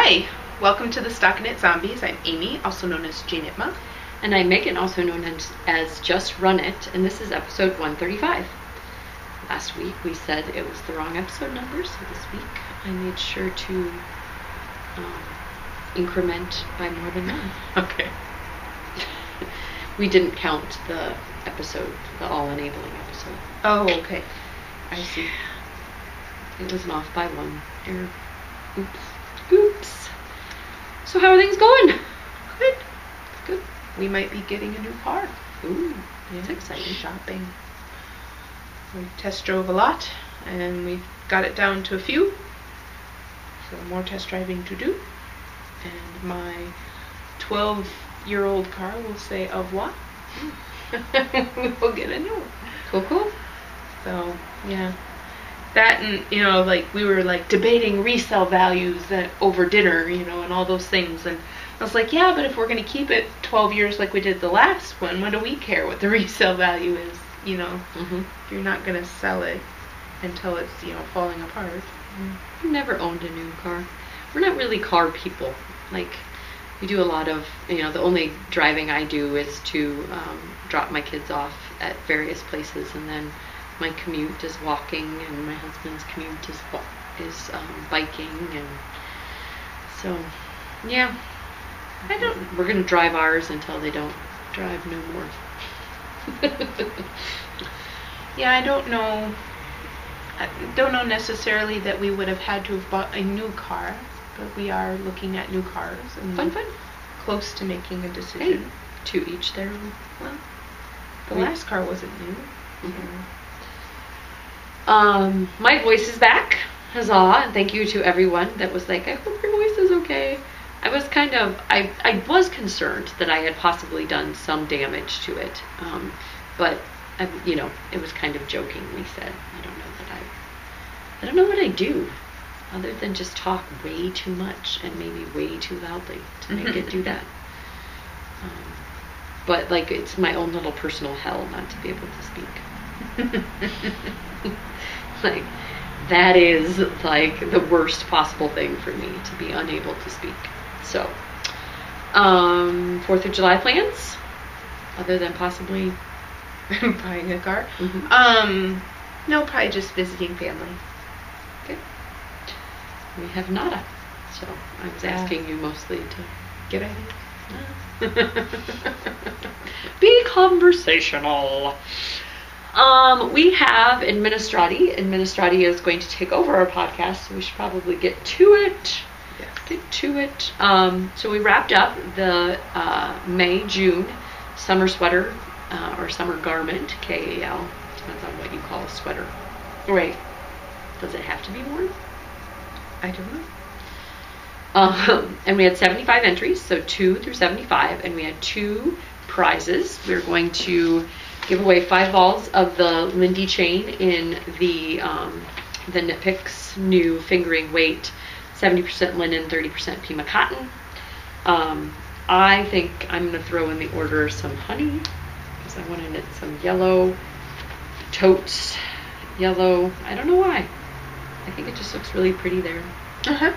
Hi, welcome to the Stockinette Zombies. I'm Amy, also known as Jane Itma. And I'm Megan, also known as Just Run It, and this is episode 135. Last week we said it was the wrong episode number, so this week I made sure to increment by more than one. Okay. We didn't count the episode, the all-enabling episode. Oh, okay. I see. It was off by one error. Oops. So how are things going? Good. Good. We might be getting a new car. Ooh, that's Yeah, exciting. Shopping. We test drove a lot, and we've got it down to a few. So more test driving to do. And my 12-year-old car will say au revoir. We'll get a new one. Cool. So, yeah. That and, like, we were, like, debating resale values over dinner, and all those things. And I was like, yeah, but if we're going to keep it 12 years like we did the last one, what do we care what the resale value is, Mm-hmm. If you're not going to sell it until it's, falling apart. I've never owned a new car. We're not really car people. Like, we do a lot of, the only driving I do is to drop my kids off at various places, and then my commute is walking, and my husband's commute is biking, and so, yeah. We're going to drive ours until they don't drive no more. Yeah, I don't know necessarily that we would have had to have bought a new car, but we are looking at new cars and Fun. close to making a decision. Hey, to each their own. Well, the last car wasn't new. Mm-hmm. My voice is back. Huzzah. And thank you to everyone that was like, I hope your voice is okay. I was I was concerned that I had possibly done some damage to it. But, it was kind of jokingly said. I don't know what I do other than just talk way too much and maybe way too loudly to make it do that. But, like, it's my own little personal hell not to be able to speak. Like, that is, like, the worst possible thing for me, to be unable to speak. So, 4th of July plans, other than possibly Buying a car. Mm-hmm. No, probably just visiting family. Okay. We have nada. So, I was asking you mostly to Good idea. be conversational. We have Administrati. Administrati is going to take over our podcast, so we should probably get to it. Yes. So we wrapped up the May-June summer sweater or summer garment, KAL. Depends on what you call a sweater. Right. Does it have to be worn? I don't know. And we had 75 entries, so 2 through 75, and we had 2 prizes. We were going to give away 5 balls of the Lindy chain in the Knit Picks new fingering weight, 70% linen, 30% Pima cotton. I think I'm going to throw in the order some honey, because I want to knit some yellow totes, yellow. I don't know why. I think it just looks really pretty there. Uh-huh.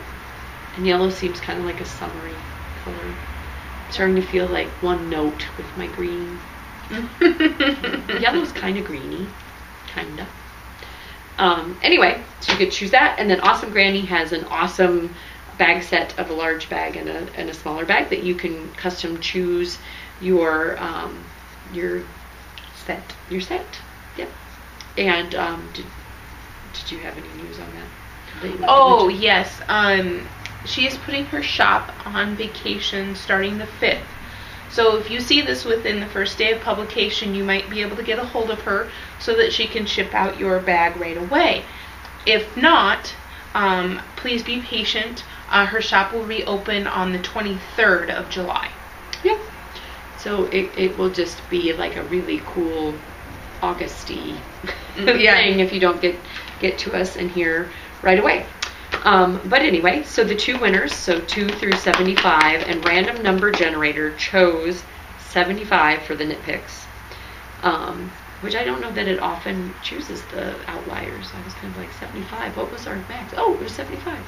And yellow seems kind of like a summery color. I'm starting to feel like one note with my green. Yellow's kind of greeny. Kinda. Anyway, so you could choose that. And then Awesome Granny has an awesome bag set of a large bag and a smaller bag that you can custom choose your Set. Your set. Yep. And did you have any news on that? Oh, yes. She is putting her shop on vacation starting the 5th. So if you see this within the first day of publication, you might be able to get a hold of her so that she can ship out your bag right away. If not, please be patient. Her shop will reopen on the 23rd of July. Yep. So it will just be like a really cool Augusty thing if you don't get to us in here right away. But anyway, so the 2 winners, so 2 through 75, and random number generator chose 75 for the Knit Picks, which I don't know that it often chooses the outliers. I was kind of like 75. What was our max? Oh, it was 75.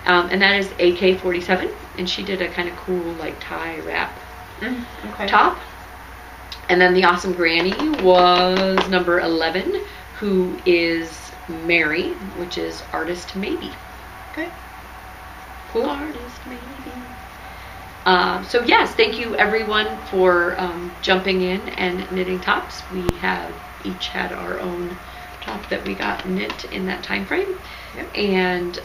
And that is AK-47, and she did a kind of cool like tie wrap Okay. top. And then the awesome granny was number 11, who is Mary, which is Artist Maybe. Okay. Cool. Artist Maybe. So yes, thank you everyone for jumping in and knitting tops. We have each had our own top that we got knit in that time frame. Yep. And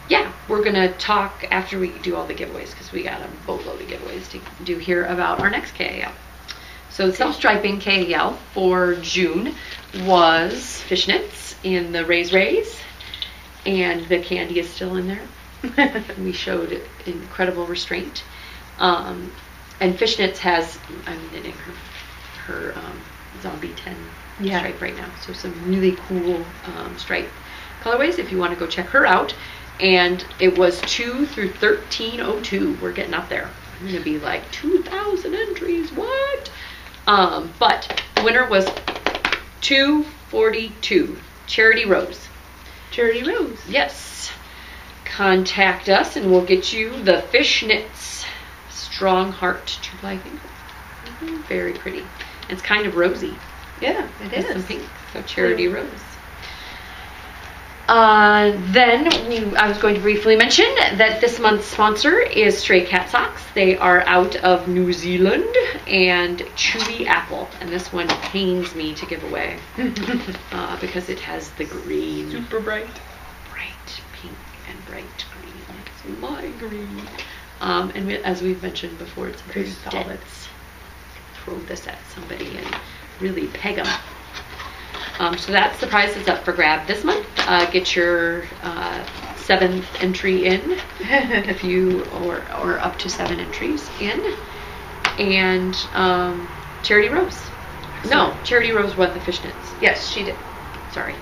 yeah, we're gonna talk after we do all the giveaways, because we got a boatload of giveaways to do here about our next KAL. So self-striping KAL for June was fishnets in the Rays, and the candy is still in there. We showed incredible restraint. And fishnets has, I'm knitting her Zombie 10 stripe right now. So some really cool stripe colorways if you want to go check her out. And it was 2 through 1302. We're getting up there. I'm going to be like 2,000 entries. What? But the winner was 242. Charity Rose. Charity Rose. Yes. Contact us and we'll get you the fishnets. Strong Heart triple I think. Very pretty. It's kind of rosy. Yeah, it is. Some pink. So Charity Rose. Then I was going to briefly mention that this month's sponsor is Stray Cat Socks. They are out of New Zealand, and Chewy Apple. And this one pains me to give away because it has the green. Super bright. Bright pink and bright green. It's my green. And as we've mentioned before, it's very solid. Throw this at somebody and really peg them. So that's the prize that's up for grab this month. Get your 7th entry in, if you or up to 7 entries in, and Charity Rose. No, Charity Rose won the fishnets. Yes, she did. Sorry.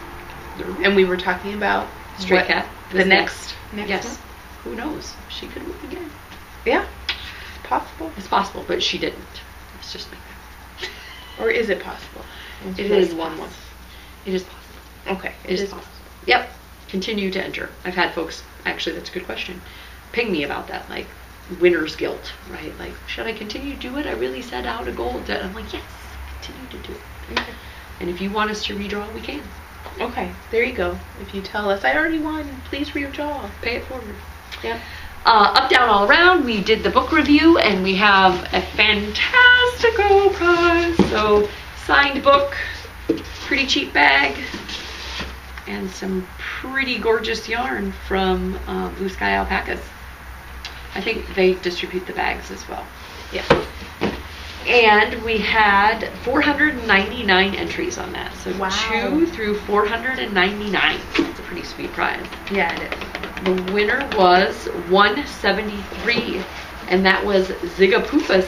And we were talking about Stray Cat. The next yes. one? Who knows? She could win again. Yeah, it's possible. It's possible, but she didn't. It's just like that. Or is it possible? It is one. It is possible. Okay, It is possible. Yep. Continue to enter. I've had folks, actually, that's a good question, ping me about that, like winner's guilt, right? Like, should I continue to do it? I really set out a goal. I'm like, yes, continue to do it. Okay. And if you want us to redraw, we can. Okay, there you go. If you tell us, I already won, please redraw. Pay it forward. Yeah. Up, down, all around, we did the book review, and we have a fantastical prize. So, signed book, pretty cheap bag, and some pretty gorgeous yarn from Blue Sky Alpacas. I think they distribute the bags as well. Yeah. And we had 499 entries on that. So wow. 2 through 499. That's a pretty sweet prize. Yeah, it is. The winner was 173, and that was Zygapophyses.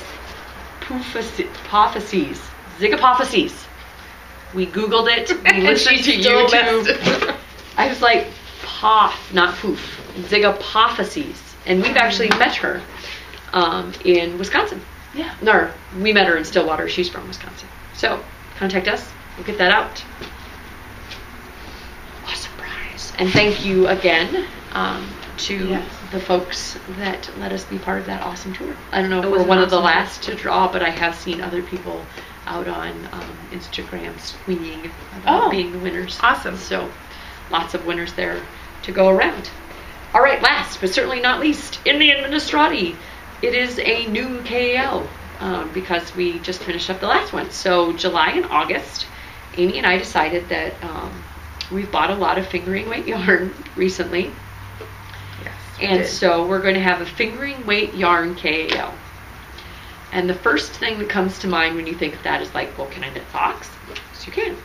We Googled it. We listened to YouTube. I was like, poff, not poof. Zygapophyses. And we've actually met her in Wisconsin. Yeah. No, we met her in Stillwater. She's from Wisconsin. So, contact us. We'll get that out. Awesome prize. And thank you again to the folks that let us be part of that awesome tour. I don't know if we're one of the last to draw, but I have seen other people out on Instagram squealing about being the winners. Awesome. So lots of winners there to go around. All right, last but certainly not least, in the Administrati, it is a new KAL because we just finished up the last one. So July and August, Amy and I decided that we've bought a lot of fingering weight yarn recently. Yes. And so we're going to have a fingering weight yarn KAL. And the first thing that comes to mind when you think of that is like, well, can I knit socks? Yes, you can.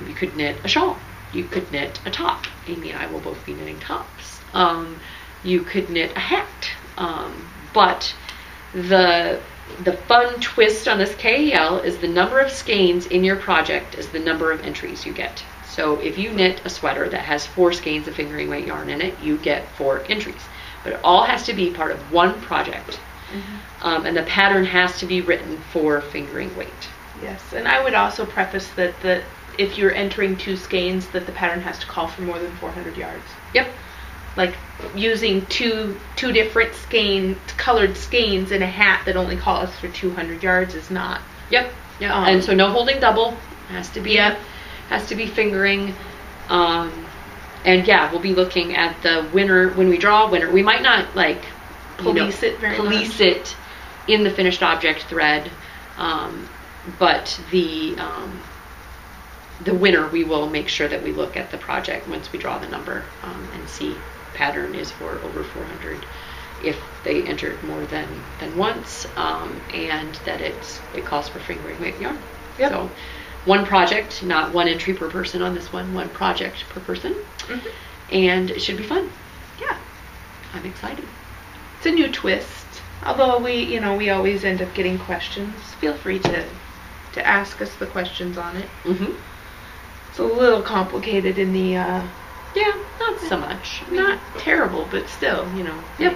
You could knit a shawl. You could knit a top. Amy and I will both be knitting tops. You could knit a hat. But the fun twist on this KAL is the number of skeins in your project is the number of entries you get. So if you knit a sweater that has 4 skeins of fingering weight yarn in it, you get 4 entries. But it all has to be part of one project. Mm-hmm. And the pattern has to be written for fingering weight. Yes, and I would also preface that if you're entering 2 skeins, that the pattern has to call for more than 400 yards. Yep. like using two different colored skeins in a hat that only calls for 200 yards is not. Yep. Yeah. And so no holding double. Has to be fingering. And yeah, we'll be looking at the winner when we draw a winner. We might not like police it in the finished object thread, but the winner, we will make sure that we look at the project once we draw the number and see pattern is for over 400 if they entered more than once, and that it calls for fingering weight yarn. Yep. So one project, not one entry per person on this one project per person. Mm-hmm. And it should be fun. Yeah. I'm excited. It's a new twist. Although we always end up getting questions. Feel free to ask us the questions on it. Mm-hmm. It's a little complicated in the not so much. Not terrible, but still, Yep.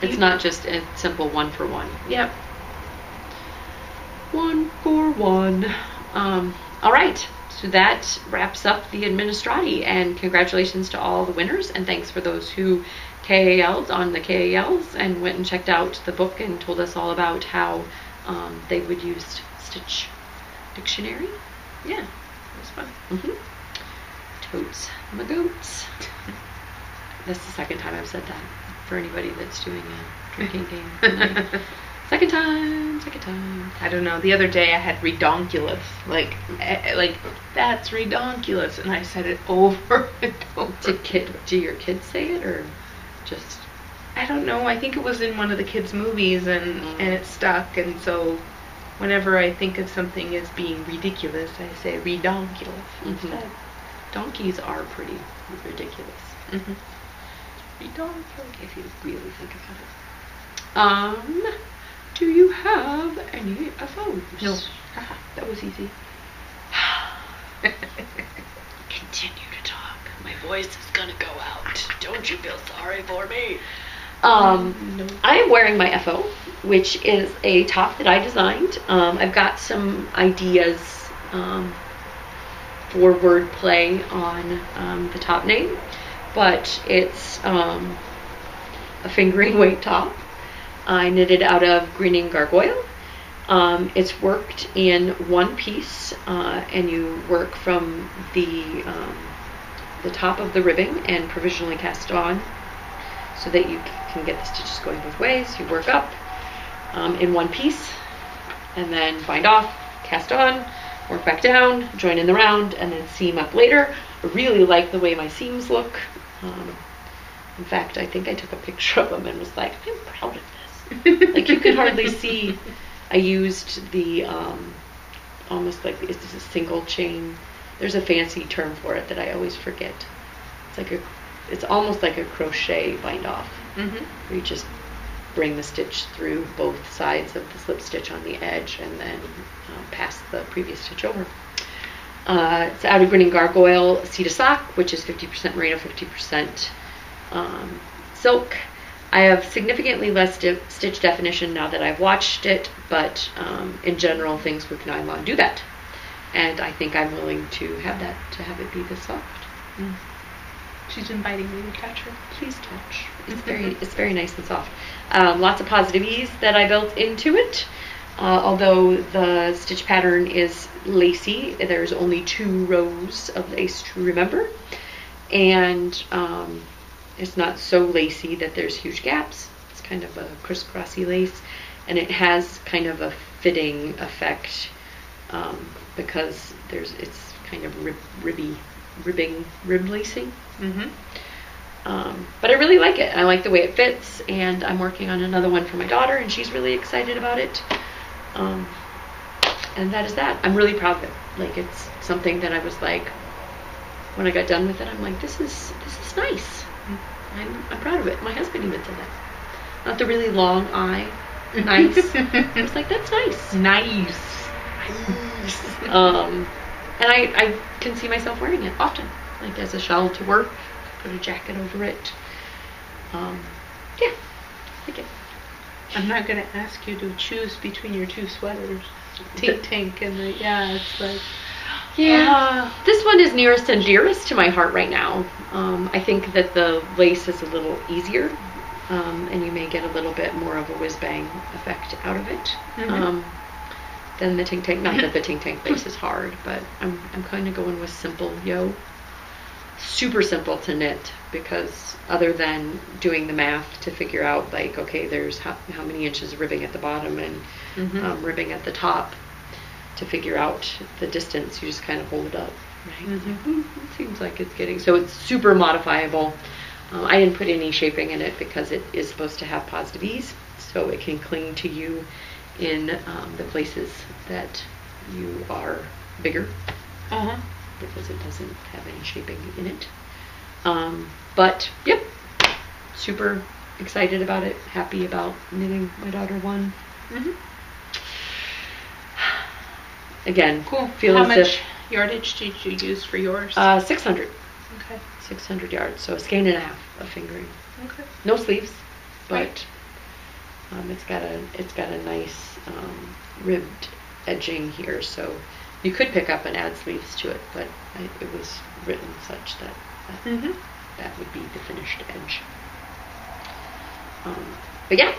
It's not just a simple 1 for 1. Yep. 1 for 1. All right. So that wraps up the Administrati, and congratulations to all the winners, and thanks for those who KAL'd on the KALs and went and checked out the book and told us all about how they would use Stitch Dictionary. Yeah, it was fun. Mm-hmm. Totes my goats. That's the second time I've said that for anybody that's doing a drinking game tonight. Second time. I don't know. The other day I had redonkulous. Like that's redonkulous, and I said it over and over. Do your kids say it, or just? I don't know. I think it was in one of the kids' movies, and it stuck. And so, whenever I think of something as being ridiculous, I say redonkulous instead. Donkeys are pretty ridiculous. Mm-hmm. Redonkulous, if you really think about it. Do you have any FOs? No. That was easy. Continue to talk. My voice is gonna go out. Don't you feel sorry for me? No. I am wearing my FO, which is a top that I designed. I've got some ideas for wordplay on the top name, but it's a fingering weight top. I knitted out of Greening Gargoyle. It's worked in one piece, and you work from the top of the ribbing and provisionally cast on, so that you can get the stitches going both ways. You work up in one piece, and then bind off, cast on, work back down, join in the round, and then seam up later. I really like the way my seams look. In fact, I think I took a picture of them and was like, I'm proud of this. Like, you could hardly see. I used the almost like it's a single chain. There's a fancy term for it that I always forget. It's almost like a crochet bind off. Mm-hmm. Where you just bring the stitch through both sides of the slip stitch on the edge and then pass the previous stitch over. It's out of Greening Gargoyle Sea to Sock, which is 50% merino, 50% silk. I have significantly less stitch definition now that I've watched it, but in general, things with nylon do that. And I think I'm willing to have it be this soft. Mm. She's inviting me to touch her. Please touch. It's very nice and soft. Lots of positive ease that I built into it. Although the stitch pattern is lacy, there's only 2 rows of lace to remember. And it's not so lacy that there's huge gaps. It's kind of a crisscrossy lace, and it has kind of a fitting effect because it's kind of rib lacing. Mm-hmm. But I really like it. I like the way it fits, and I'm working on another one for my daughter, and she's really excited about it. And that is that. I'm really proud of it. Like, it's something that I was like, when I got done with it, I'm like, this is nice. I'm proud of it. My husband even said that. Not the really long eye. Nice. I was like, that's nice. Nice. And I can see myself wearing it often. Like, as a shawl to work, put a jacket over it. Yeah, I like it. I'm not going to ask you to choose between your 2 sweaters. Tink Tink and it's like, Yeah. This one is nearest and dearest to my heart right now. I think that the lace is a little easier, and you may get a little bit more of a whiz-bang effect out of it than the Ting Tang. Not that the Ting Tang base is hard, but I'm kind of going with simple yo. Super simple to knit, because other than doing the math to figure out, like, okay, there's how many inches of ribbing at the bottom and ribbing at the top, to figure out the distance, you just kind of hold it up, right? It seems like it's getting, so it's super modifiable. I didn't put any shaping in it because it is supposed to have positive ease, so it can cling to you in the places that you are bigger, because it doesn't have any shaping in it. But yep, super excited about it, happy about knitting my daughter one. Again, cool. Feel How as much if, yardage did you use for yours? 600. Okay. 600 yards, so a skein and a half of fingering. Okay. No sleeves, but Right. it's got a nice ribbed edging here, so you could pick up and add sleeves to it, but it was written such that that would be the finished edge. But yeah,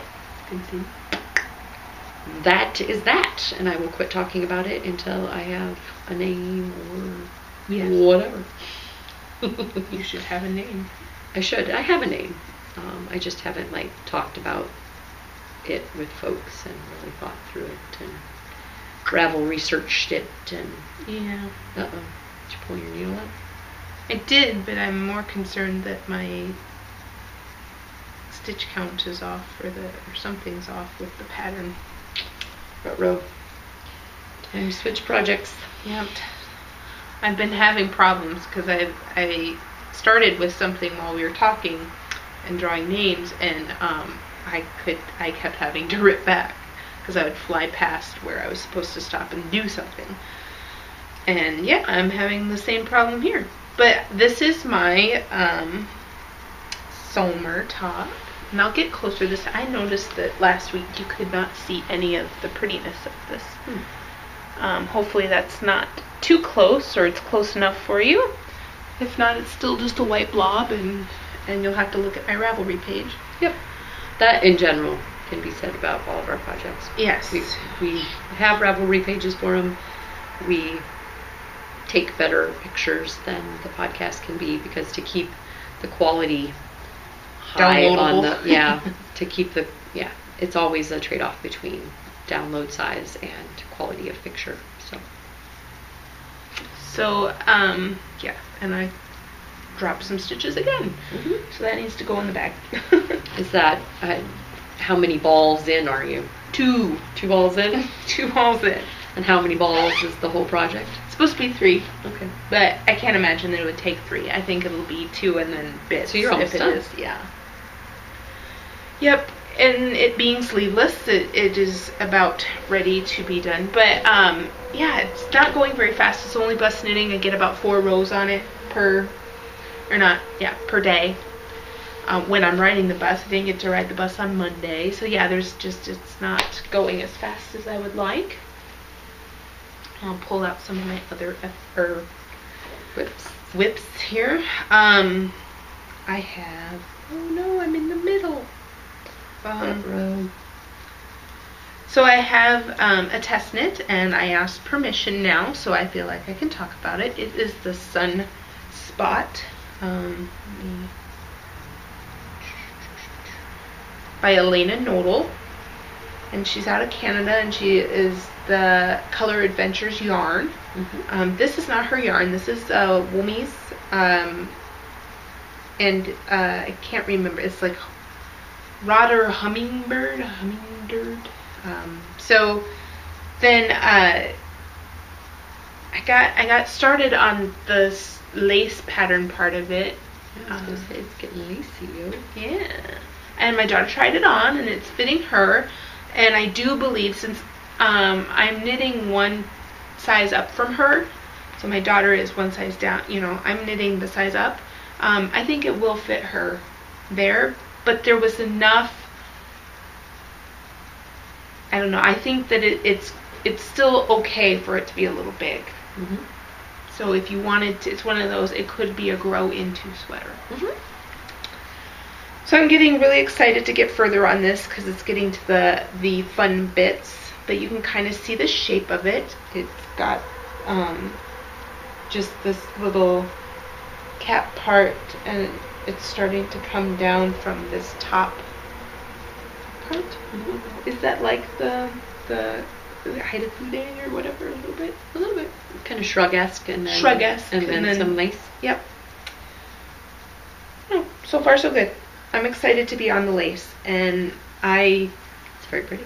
that is that, and I will quit talking about it until I have a name or whatever. You should have a name. I should. I have a name. I just haven't like talked about it with folks and really thought through it and Ravel researched it and Yeah. did you pull your needle up? I did, but I'm more concerned that my stitch count is off, or something's off with the pattern. Row. Time to switch projects. Yep. I've been having problems because I started with something while we were talking and drawing names, and I kept having to rip back because I would fly past where I was supposed to stop and do something. And yeah, I'm having the same problem here. But this is my Sommer top. And I'll get closer to this. I noticed that last week you could not see any of the prettiness of this. Hopefully that's not too close, or it's close enough for you. If not, it's still just a white blob, and you'll have to look at my Ravelry page. Yep. That in general can be said about all of our projects. Yes. We have Ravelry pages for them. We take better pictures than the podcast can be, because to keep the quality high on the to keep the it's always a trade-off between download size and quality of picture. So and I dropped some stitches again, so that needs to go in the bag. Is that how many balls in are you? Two balls in. 2 balls in. And how many balls is the whole project? It's supposed to be 3. Okay. But I can't imagine that it would take 3. I think it'll be 2 and then bits. So you're almost done. Yeah. Yep. And it being sleeveless, it is about ready to be done. But it's not going very fast. It's only bust knitting. I get about 4 rows on it per day. When I'm riding the bus, I didn't get to ride the bus on Monday. So yeah, it's not going as fast as I would like. I'll pull out some of my other whips here. I have, oh no, I'm in the middle. So I have a test knit, and I asked permission now, so I feel like I can talk about it. It is the Sun Spot by Elena Nodal, and she's out of Canada, and she is the Color Adventures yarn. This is not her yarn. This is Woomies, and I can't remember. It's like Rotter Hummingbird. So then I got started on the lace pattern part of it. I was gonna say it's getting lacy, yo. Yeah. And my daughter tried it on, and it's fitting her. And I do believe, since I'm knitting one size up from her, so my daughter is one size down, I'm knitting the size up, I think it will fit her there. But there was enough, I don't know, I think that it's still okay for it to be a little big. So if you wanted to, it's one of those, it could be a grow into sweater. So I'm getting really excited to get further on this because it's getting to the fun bits. But you can kind of see the shape of it. It's got just this little cap part, and it's starting to come down from this top part. Is that like the Haida Fude or whatever, a little bit? A little bit. Kind of shrug-esque, and then Shrug-esque, and then some lace. Yep. Oh, so far so good. I'm excited to be on the lace, and It's very pretty.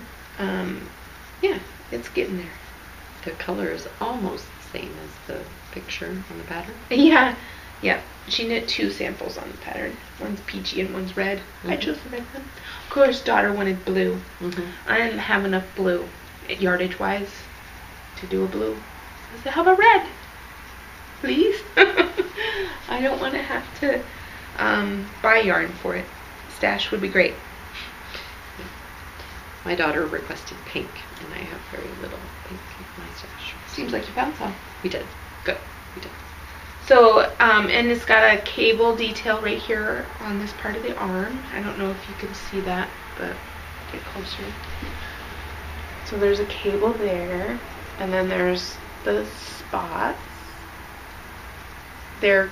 Yeah, it's getting there. The color is almost the same as the picture on the pattern. Yeah. She knit 2 samples on the pattern. One's peachy and one's red. I chose the red one. Of course, daughter wanted blue. I didn't have enough blue, yardage-wise, to do a blue. I said, how about red? Please? I don't want to have to buy yarn for it. Stash would be great. My daughter requested pink, and I have very little pink in my stash. Seems like you found some. We did. Good. We did. So, and it's got a cable detail right here on this part of the arm. I don't know if you can see that, but get closer. So there's a cable there, and then there's the spots. They're,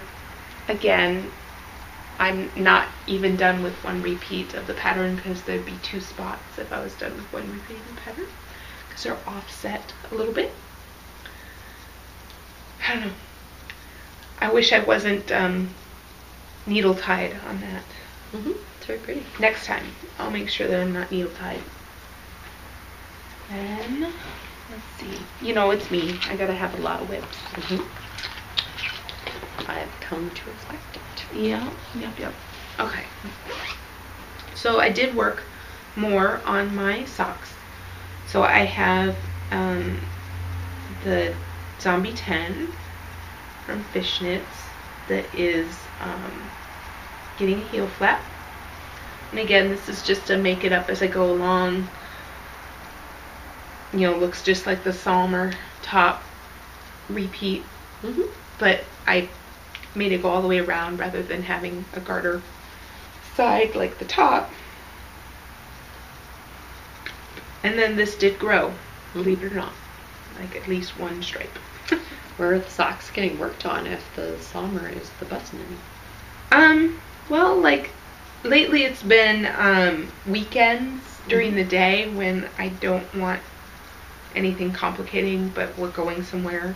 again, I'm not even done with 1 repeat of the pattern because there'd be 2 spots if I was done with 1 repeat of the pattern because they're offset a little bit. I don't know. I wish I wasn't needle tied on that. It's very pretty. Next time, I'll make sure that I'm not needle tied. Then, let's see. You know, it's me. I gotta have a lot of whips. I've come to expect it. Yep. Okay. So I did work more on my socks. So I have the Zombie 10 from Fishnets that is getting a heel flap. And again, this is just to make it up as I go along. You know, looks just like the Salmer top repeat. But I made it go all the way around rather than having a garter side like the top. And then this did grow, believe it or not, like at least 1 stripe. Where are the socks getting worked on if the Salmer is the buttoning? Well, like lately it's been weekends during the day when I don't want anything complicating, but we're going somewhere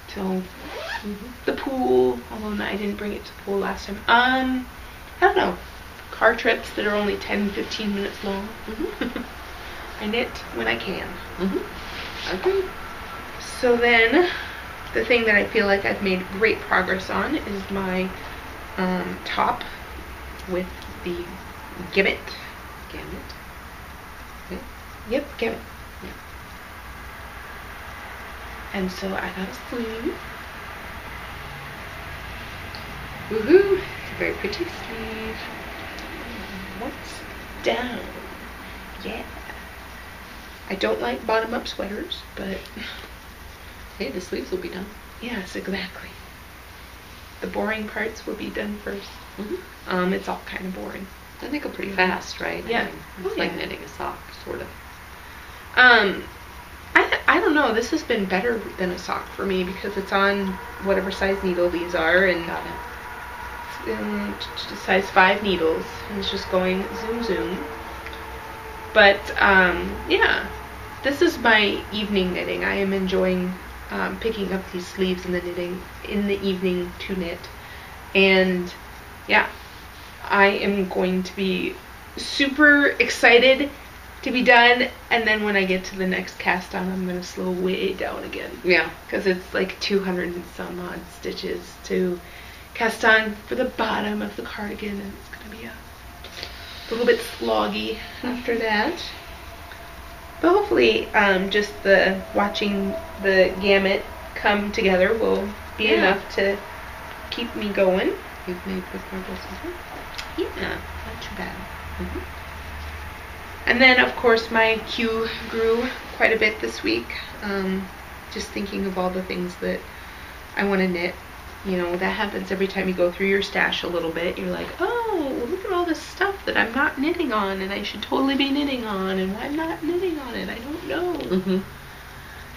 till the pool, although I didn't bring it to the pool last time. I don't know, car trips that are only 10-15 minutes long. I knit when I can. Okay. So then the thing that I feel like I've made great progress on is my top with the Gibbet. Yep, Gibbet. And so I got a sleeve. Woohoo! It's a very pretty sleeve. What's down? Yeah. I don't like bottom-up sweaters, but hey, the sleeves will be done. Yes, exactly. The boring parts will be done first. It's all kind of boring. And they go pretty fast, right? Yeah. I mean, it's like knitting a sock, sort of. I don't know. This has been better than a sock for me because it's on whatever size needle these are, and Got it. Size 5 needles, and it's just going zoom zoom. But yeah, this is my evening knitting. I am enjoying picking up these sleeves and the knitting in the evening to knit, and yeah, I am going to be super excited to be done, and then when I get to the next cast on, I'm going to slow way down again. Yeah. Because it's like 200 and some odd stitches to cast on for the bottom of the cardigan, and it's going to be a little bit sloggy after that. But hopefully, just the watching the gamut come together will be enough to keep me going. You've made good progress as well. Yeah, not too bad. And then, of course, my queue grew quite a bit this week. Just thinking of all the things that I want to knit. You know, that happens every time you go through your stash a little bit. You're like, oh, look at all this stuff that I'm not knitting on and I should totally be knitting on, and why I'm not knitting on it, I don't know.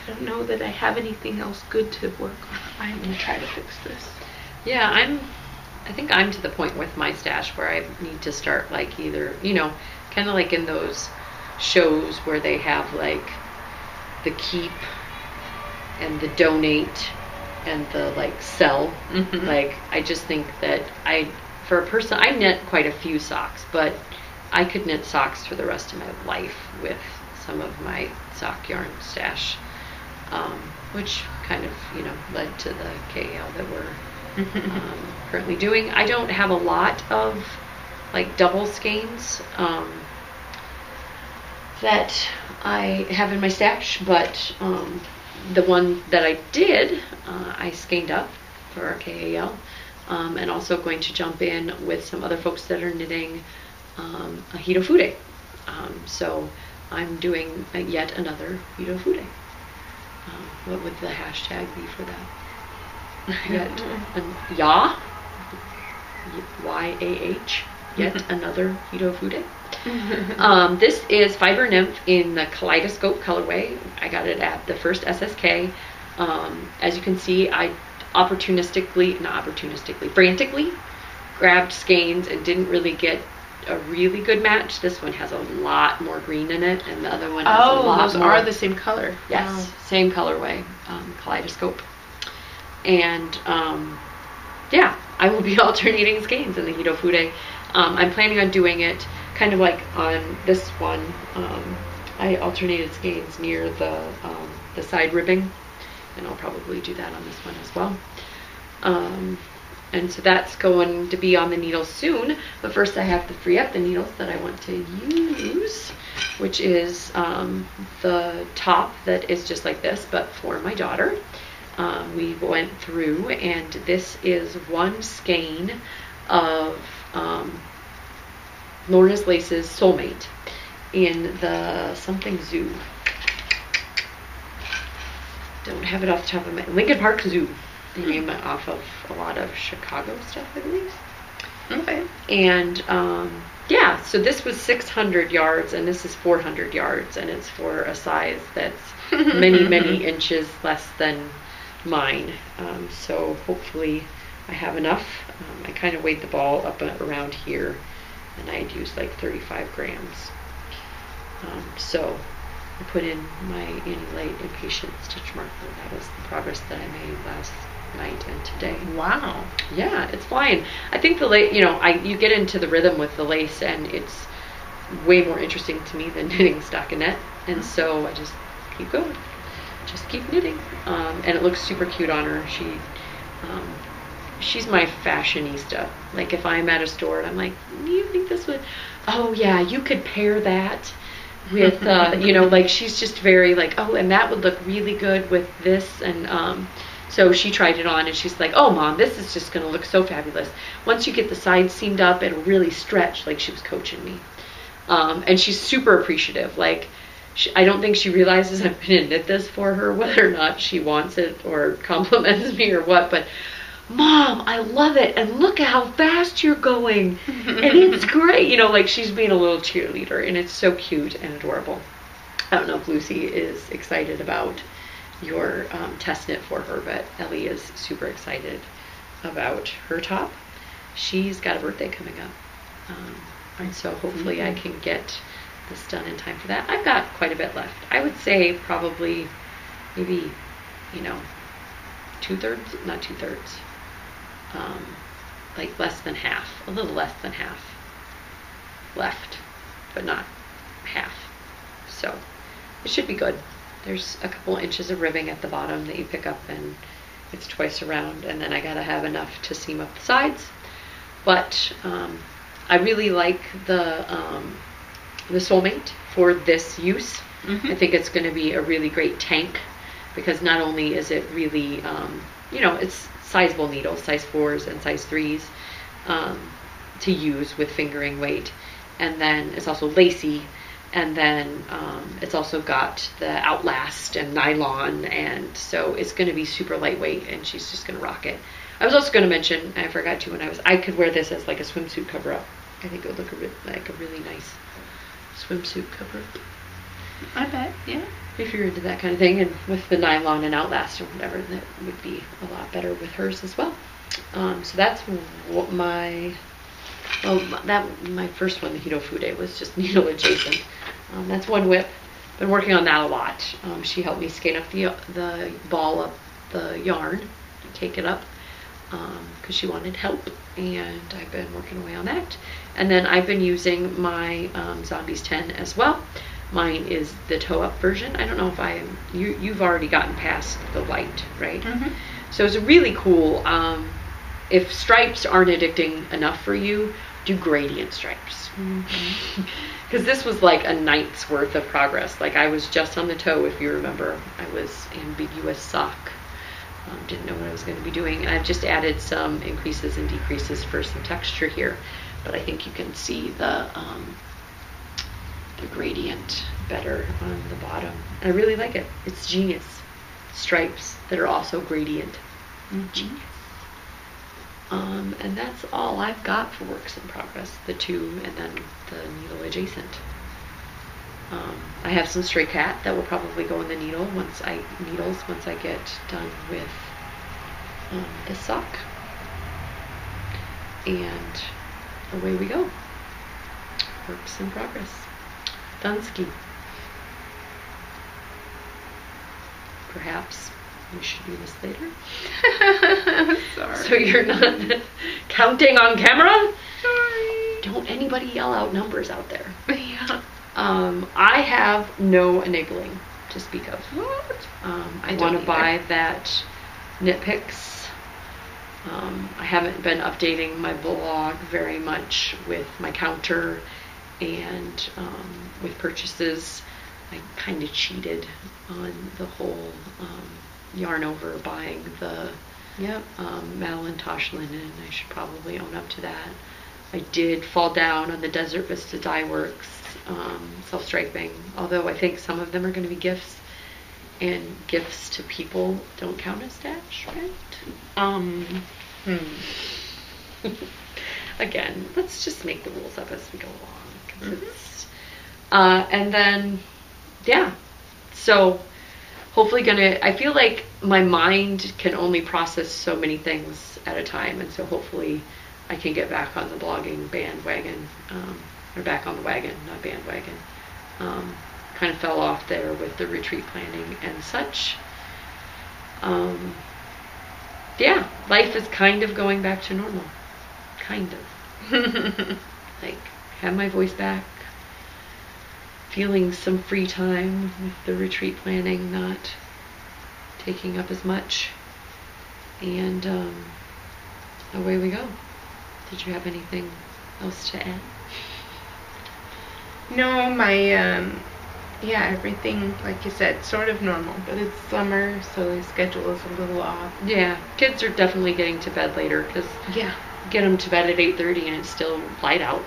I don't know that I have anything else good to work on. I'm going to try to fix this. Yeah, I think I'm to the point with my stash where I need to start like either, you know, kind of like in those shows where they have like the keep and the donate and the like sell. Like, I just think that for a person, I knit quite a few socks, but I could knit socks for the rest of my life with some of my sock yarn stash, which kind of, you know, led to the KAL that we're currently doing. I don't have a lot of like double skeins that I have in my stash, but the one that I did, I skeined up for our KAL, and also going to jump in with some other folks that are knitting a Hitofude. So I'm doing yet another Hitofude. What would the hashtag be for that? YAH, yet another Hitofude. This is Fiber Nymph in the Kaleidoscope colorway. I got it at the first SSK. As you can see, I frantically grabbed skeins and didn't really get a really good match. This one has a lot more green in it, and the other one has a lot more. Oh, those are the same color. Yes, wow. Same colorway, Kaleidoscope. And yeah, I will be alternating skeins in the Hitofude. I'm planning on doing it kind of like on this one. I alternated skeins near the side ribbing, and I'll probably do that on this one as well. And so that's going to be on the needles soon, but first I have to free up the needles that I want to use, which is the top that is just like this, but for my daughter. We went through, and this is one skein of Lorna's Lace's Soulmate in the something zoo. Don't have it off the top of my Lincoln Park Zoo. They name it off of a lot of Chicago stuff, I believe. Okay. And yeah, so this was 600 yards, and this is 400 yards, and it's for a size that's many inches less than mine. So hopefully I have enough. I kind of weighed the ball up around here, and I had used like 35 grams. So I put in my Annie Light Impatient Stitch Marker. That was the progress that I made last night and today. Wow. Yeah, it's flying. I think the lace, you know, you get into the rhythm with the lace, and it's way more interesting to me than knitting stockinette. And so I just keep going. Just keep knitting. And it looks super cute on her. She's my fashionista. Like, if I'm at a store and I'm like, do you think this would, oh yeah, you could pair that with, you know, like, she's just very like, oh, and that would look really good with this. And so she tried it on, and she's like, oh mom, this is just going to look so fabulous. Once you get the sides seamed up, it'll really stretch. Like, she was coaching me. And she's super appreciative. Like, I don't think she realizes I'm going to knit this for her, whether or not she wants it or compliments me or what, but Mom, I love it, and look at how fast you're going, and it's great. You know, like, she's being a little cheerleader, and it's so cute and adorable. I don't know if Lucy is excited about your test knit for her, but Ellie is super excited about her top. She's got a birthday coming up, and so hopefully I can get this done in time for that. I've got quite a bit left. I would say probably maybe, you know, not two-thirds, like less than half, a little less than half left, but not half. So it should be good. There's a couple inches of ribbing at the bottom that you pick up, and it's twice around, and then I gotta have enough to seam up the sides. But I really like the Soulmate for this use. I think it's going to be a really great tank, because not only is it really, you know, it's sizable needles, size 4s and size 3s, to use with fingering weight, and then it's also lacy, And then it's also got the Outlast and nylon, and so it's going to be super lightweight, and she's just going to rock it. I was also going to mention, I forgot to, I could wear this as like a swimsuit cover-up. I think it would look like a really nice swimsuit cover-up. I bet, yeah. If you're into that kind of thing, and with the nylon and Outlast or whatever, that would be a lot better with hers as well. So that's what my first one, the Hito Fude, was just needle adjacent. That's one whip. Been working on that a lot. She helped me skein up the ball up the yarn, take it up, because she wanted help, and I've been working away on that. And then I've been using my Zombies 10 as well. Mine is the toe-up version. I don't know if you've already gotten past the light, right? Mm-hmm. So it's really cool. If stripes aren't addicting enough for you, do gradient stripes. Because this was like a night's worth of progress. Like, I was just on the toe, if you remember. I was ambiguous sock. Didn't know what I was going to be doing. And I've just added some increases and decreases for some texture here. But I think you can see the gradient better on the bottom. I really like it. It's genius. Stripes that are also gradient. Genius. And that's all I've got for works in progress. The two, and then the needle adjacent. I have some stray cat that will probably go in the needles once I get done with the sock. And away we go. Works in progress. Dunsky. Perhaps we should do this later. Sorry. So you're not counting on camera? Sorry. Don't anybody yell out numbers out there. Yeah. I have no enabling to speak of. What? I want to buy that Knit Picks. I haven't been updating my blog very much with my counter and with purchases. I kind of cheated on the whole yarn over buying the Madeline Tosh linen. I should probably own up to that. I did fall down on the Desert Vista Dye Works self-striping, although I think some of them are going to be gifts, and gifts to people don't count as stash, right? Again, let's just make the rules up as we go along. And then, so hopefully I feel like my mind can only process so many things at a time, and so hopefully I can get back on the blogging bandwagon, or back on the wagon, not bandwagon. Kind of fell off there with the retreat planning and such. Life is kind of going back to normal. Kind of. Like, have my voice back. Feeling some free time with the retreat planning, not taking up as much. And away we go. Did you have anything else to add? No, my everything, like you said, sort of normal, but it's summer, so the schedule is a little off. Yeah, kids are definitely getting to bed later, because get them to bed at 8:30 and it's still light out,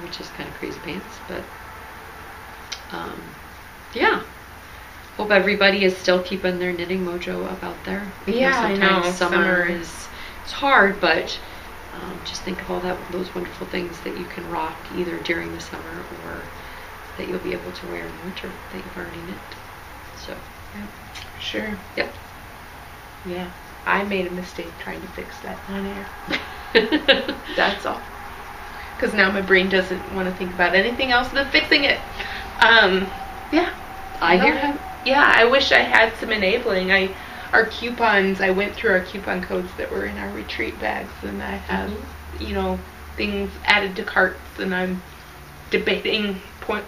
which is kind of crazy pants, but hope everybody is still keeping their knitting mojo up out there. I know. Summer is hard, but just think of all those wonderful things that you can rock either during the summer or that you'll be able to wear in the winter that you've already knit. So, Sure. Yep. Yeah. I made a mistake trying to fix that on air. That's all. Because now my brain doesn't want to think about anything else than fixing it. I hear you. Yeah, I wish I had some enabling. Our coupons, I went through our coupon codes that were in our retreat bags, and I have, things added to carts, and I'm debating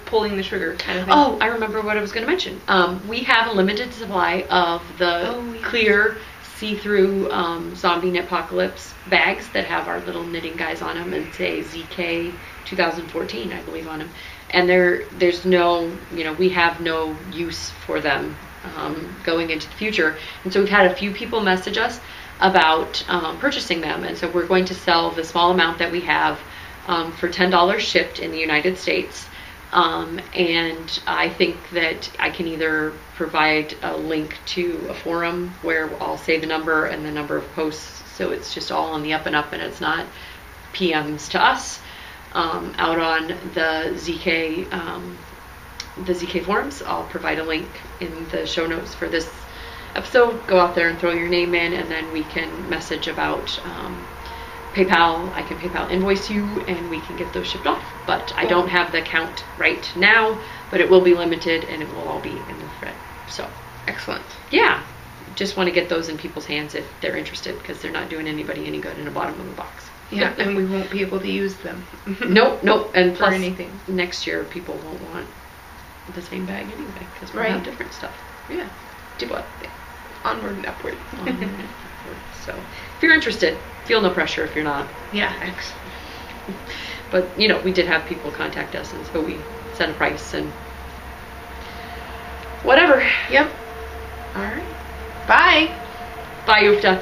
pulling the trigger kind of thing. Oh, I remember what I was going to mention. We have a limited supply of the clear see-through Zombie Knitpocalypse bags that have our little knitting guys on them and say ZK 2014, I believe, on them. And there's no, we have no use for them going into the future. And so we've had a few people message us about purchasing them. And so we're going to sell the small amount that we have for $10 shipped in the United States. And I think that I can either provide a link to a forum where I'll say the number and the number of posts, so it's just all on the up and up, and it's not PMs to us. Out on the ZK forums, I'll provide a link in the show notes for this episode. Go out there and throw your name in, and then we can message about PayPal. I can PayPal invoice you, and we can get those shipped off. But I don't have the count right now, but it will be limited, and it will all be in the thread. So excellent. Yeah, just want to get those in people's hands if they're interested, because they're not doing anybody any good in the bottom of the box. Yeah, and we won't be able to use them. Nope. And plus, anything. Next year people won't want the same bag anyway, because we'll have different stuff. Yeah. But onward and upward. So if you're interested, feel no pressure if you're not. Yeah, excellent. But we did have people contact us, and so we set a price and whatever. Yep. All right. Bye. Bye, Ufta.